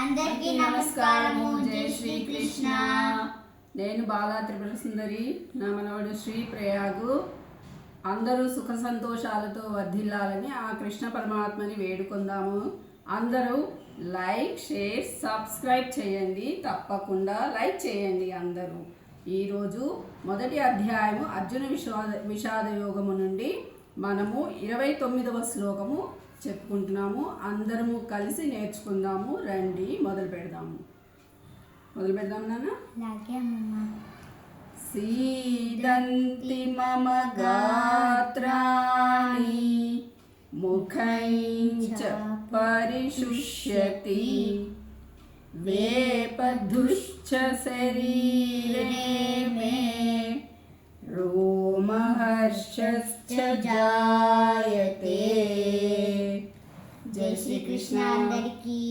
అందరికీ నమస్కారము. జై శ్రీకృష్ణ. నేను బాలా త్రిపుర సుందరి, నా మనవడు శ్రీ ప్రయాగు. అందరూ సుఖ సంతోషాలతో వర్ధిల్లాలని ఆ కృష్ణ పరమాత్మని వేడుకుందాము. అందరూ లైక్, షేర్, సబ్స్క్రైబ్ చేయండి. తప్పకుండా లైక్ చేయండి అందరూ. ఈరోజు మొదటి అధ్యాయము అర్జున విషాద యోగము నుండి మనము 29వ శ్లోకము చెప్పుకుంటున్నాము. అందరము కలిసి నేర్చుకుందాము. రండి మొదలు పెడదాం నాన్న. సీదంతి మమ గాత్రాణి ముఖైంచ పరిశుష్యతి వేపధుశ్చ శరీరే మే రోమహర్షశ్చ జాయతే. జై శ్రీకృష్ణ అందరికీ.